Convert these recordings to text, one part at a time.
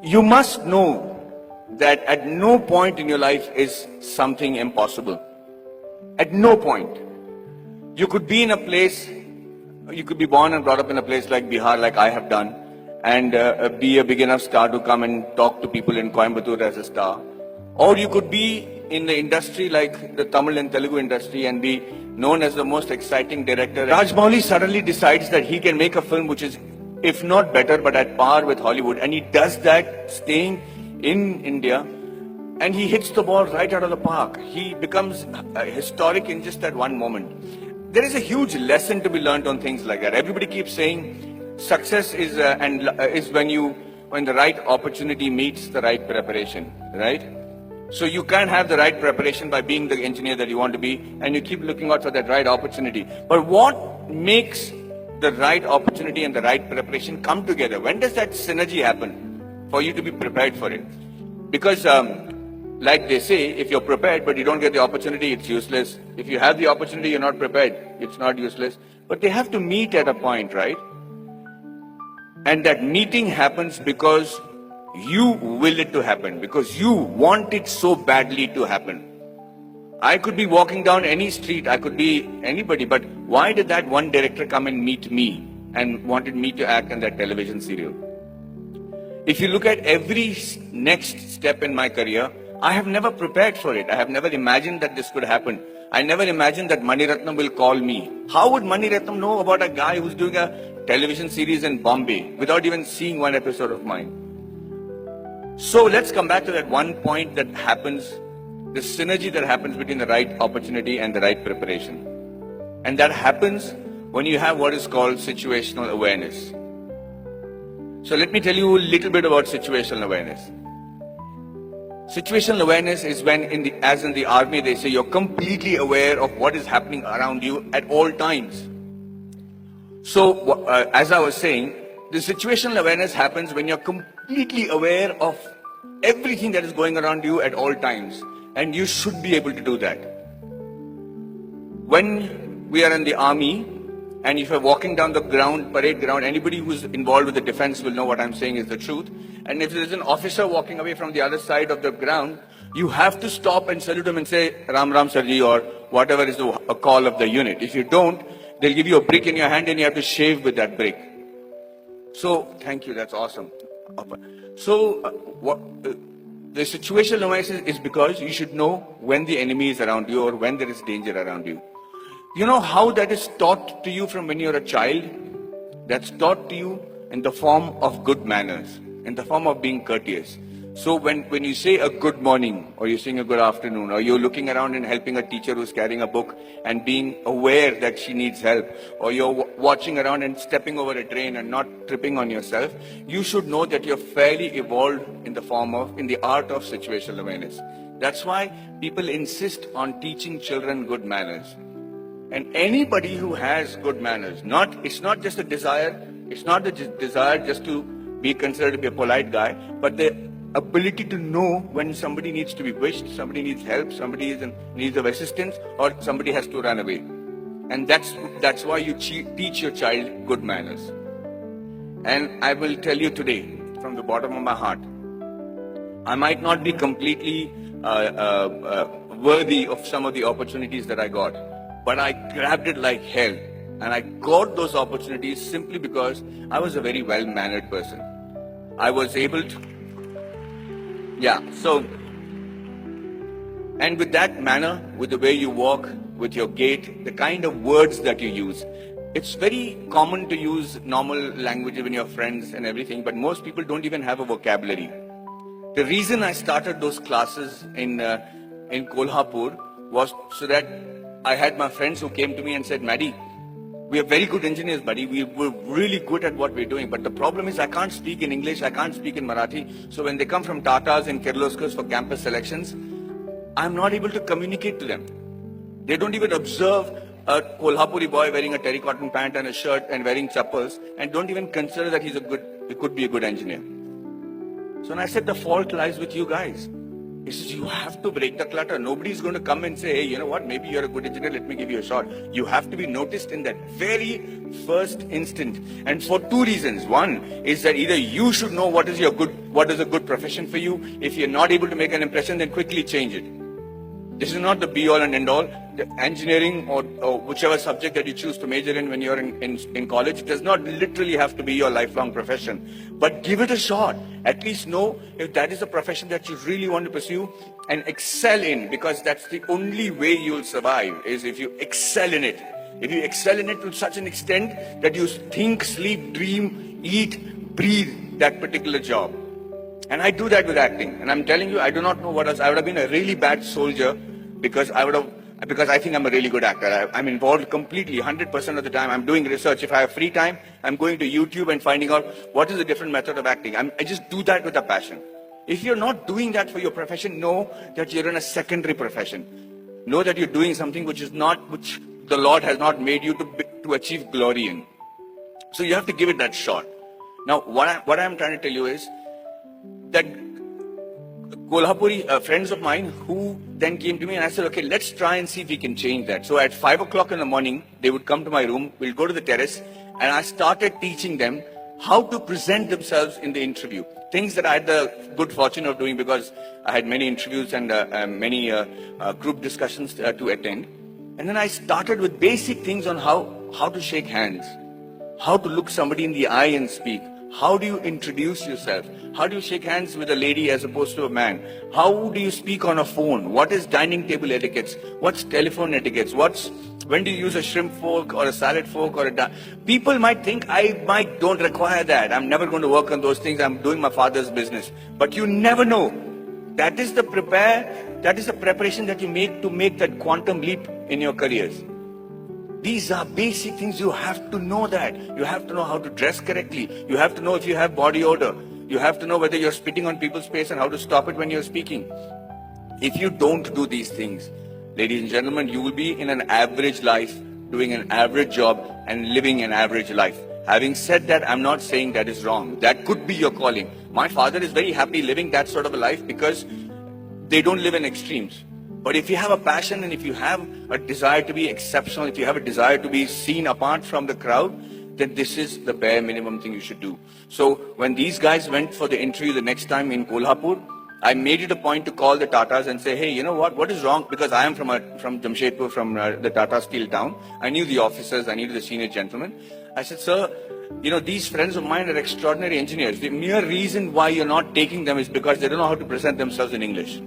You must know that at no point in your life is something impossible. At no point. You could be in a place, you could be born and brought up in a place like Bihar, like I have done, and be a big enough star to come and talk to people in Coimbatore as a star. Or you could be in the industry like the Tamil and Telugu industry and be known as the most exciting director. Rajmouli suddenly decides that he can make a film which is, if not better, but at par with Hollywood. And he does that staying in India, and he hits the ball right out of the park. He becomes historic in just that one moment. There is a huge lesson to be learned on things like that. Everybody keeps saying success is when the right opportunity meets the right preparation, right? So you can't have the right preparation by being the engineer that you want to be, and you keep looking out for that right opportunity. But what makes the right opportunity and the right preparation come together? When does that synergy happen for you to be prepared for it? Because like they say, if you're prepared but you don't get the opportunity, it's useless. If you have the opportunity, you're not prepared, it's not useless. But they have to meet at a point, right? And that meeting happens because you will it to happen, because you want it so badly to happen. I could be walking down any street, I could be anybody, but why did that one director come and meet me and wanted me to act in that television serial? If you look at every next step in my career, I have never prepared for it. I have never imagined that this could happen. I never imagined that Mani Ratnam will call me. How would Mani Ratnam know about a guy who's doing a television series in Bombay without even seeing one episode of mine? So let's come back to that one point that happens, the synergy that happens between the right opportunity and the right preparation. And that happens when you have what is called situational awareness. So let me tell you a little bit about situational awareness. Situational awareness is when, as in the army, they say you're completely aware of what is happening around you at all times. So as I was saying, the situational awareness happens when you're completely aware of everything that is going around you at all times. And you should be able to do that. When we are in the army, and if you're walking down the ground, parade ground, anybody who's involved with the defense will know what I'm saying is the truth. And if there's an officer walking away from the other side of the ground, you have to stop and salute him and say, Ram Ram Sarji, or whatever is a call of the unit. If you don't, they'll give you a brick in your hand and you have to shave with that brick. So, thank you, that's awesome. So, the situational awareness is because you should know when the enemy is around you or when there is danger around you. You know how that is taught to you from when you're a child? That's taught to you in the form of good manners, in the form of being courteous. So when you say a good morning, or you're saying a good afternoon, or you're looking around and helping a teacher who's carrying a book and being aware that she needs help, or you're watching around and stepping over a drain and not tripping on yourself, you should know that you're fairly evolved in the art of situational awareness. That's why people insist on teaching children good manners. And anybody who has good manners, it's not just a desire, it's not the desire just to be considered to be a polite guy, but the ability to know when somebody needs to be wished, somebody needs help, somebody needs of assistance, or somebody has to run away. And that's why you teach your child good manners. And I will tell you today, from the bottom of my heart, I might not be completely worthy of some of the opportunities that I got, but I grabbed it like hell. And I got those opportunities simply because I was a very well-mannered person. I was able to, and with that manner, with the way you walk, with your gait, the kind of words that you use, it's very common to use normal language when you're friends and everything, but most people don't even have a vocabulary. The reason I started those classes in Kolhapur was so that I had my friends who came to me and said, Maddie, we are very good engineers, buddy. We're really good at what we're doing. But the problem is I can't speak in English, I can't speak in Marathi. So when they come from Tatas and Kirloskars for campus selections, I'm not able to communicate to them. They don't even observe a Kolhapuri boy wearing a terracotta pant and a shirt and wearing chappals and don't even consider that he could be a good engineer. So when I said the fault lies with you guys. He says, you have to break the clutter. Nobody's going to come and say, hey, you know what, maybe you're a good engineer, let me give you a shot. You have to be noticed in that very first instant. And for two reasons. One is that either you should know what is a good profession for you. If you're not able to make an impression, then quickly change it. This is not the be-all and end-all. The engineering or whichever subject that you choose to major in when you're in college does not literally have to be your lifelong profession. But give it a shot. At least know if that is a profession that you really want to pursue and excel in, because that's the only way you'll survive, is if you excel in it. If you excel in it to such an extent that you think, sleep, dream, eat, breathe that particular job. And I do that with acting. And I'm telling you, I do not know what else. I would have been a really bad soldier because I think I'm a really good actor. I'm involved completely, 100% of the time. I'm doing research. If I have free time, I'm going to YouTube and finding out what is a different method of acting. I just do that with a passion. If you're not doing that for your profession, know that you're in a secondary profession. Know that you're doing something which the Lord has not made you to achieve glory in. So you have to give it that shot. Now, what I'm trying to tell you is that Kolhapuri friends of mine who then came to me and I said, okay, let's try and see if we can change that. So at 5 o'clock in the morning, they would come to my room, we'll go to the terrace, and I started teaching them how to present themselves in the interview. Things that I had the good fortune of doing because I had many interviews and many group discussions to attend. And then I started with basic things on how to shake hands, how to look somebody in the eye and speak. How do you introduce yourself? How do you shake hands with a lady as opposed to a man? How do you speak on a phone? What is dining table etiquettes? What's telephone etiquettes? When do you use a shrimp fork or a salad fork or people might think I don't require that. I'm never going to work on those things. I'm doing my father's business. But you never know. That is the preparation that you make to make that quantum leap in your careers. These are basic things. You have to know that. You have to know how to dress correctly. You have to know if you have body odor. You have to know whether you're spitting on people's face and how to stop it when you're speaking. If you don't do these things, ladies and gentlemen, you will be in an average life, doing an average job and living an average life. Having said that, I'm not saying that is wrong. That could be your calling. My father is very happy living that sort of a life because they don't live in extremes. But if you have a passion and if you have a desire to be exceptional, if you have a desire to be seen apart from the crowd, then this is the bare minimum thing you should do. So when these guys went for the interview the next time in Kolhapur, I made it a point to call the Tatas and say, hey, you know what is wrong? Because I am from Jamshedpur, from the Tata Steel town. I knew the officers, I knew the senior gentlemen. I said, sir, these friends of mine are extraordinary engineers. The mere reason why you're not taking them is because they don't know how to present themselves in English.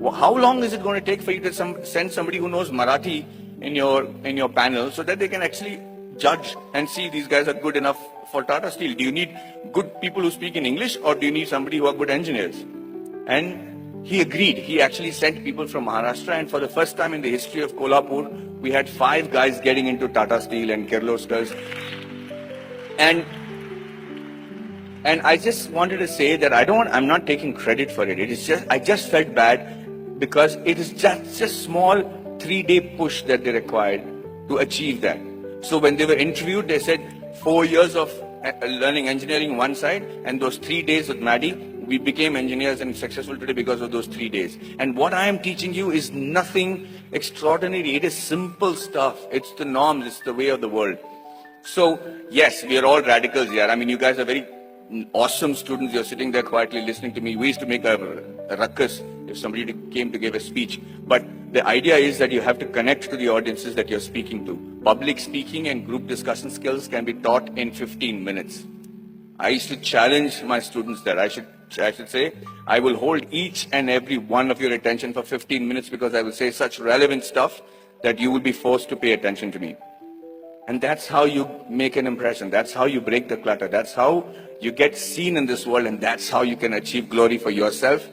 How long is it going to take for you to send somebody who knows Marathi in your panel so that they can actually judge and see these guys are good enough for Tata Steel? Do you need good people who speak in English or do you need somebody who are good engineers? And he agreed. He actually sent people from Maharashtra, and for the first time in the history of Kolhapur, we had 5 guys getting into Tata Steel and Kirloskars. And I just wanted to say that I'm not taking credit for it. I just felt bad because it is just a small 3-day push that they required to achieve that. So when they were interviewed, they said 4 years of learning engineering one side, and those 3 days with Maddie, we became engineers and successful today because of those 3 days. And what I am teaching you is nothing extraordinary. It is simple stuff. It's the norms. It's the way of the world. So yes, we are all radicals here. I mean, you guys are very awesome students. You're sitting there quietly listening to me. We used to make a ruckus if somebody came to give a speech. But the idea is that you have to connect to the audiences that you're speaking to. Public speaking and group discussion skills can be taught in 15 minutes. I used to challenge my students that I should say, I will hold each and every one of your attention for 15 minutes because I will say such relevant stuff that you will be forced to pay attention to me. And that's how you make an impression. That's how you break the clutter. That's how you get seen in this world, and that's how you can achieve glory for yourself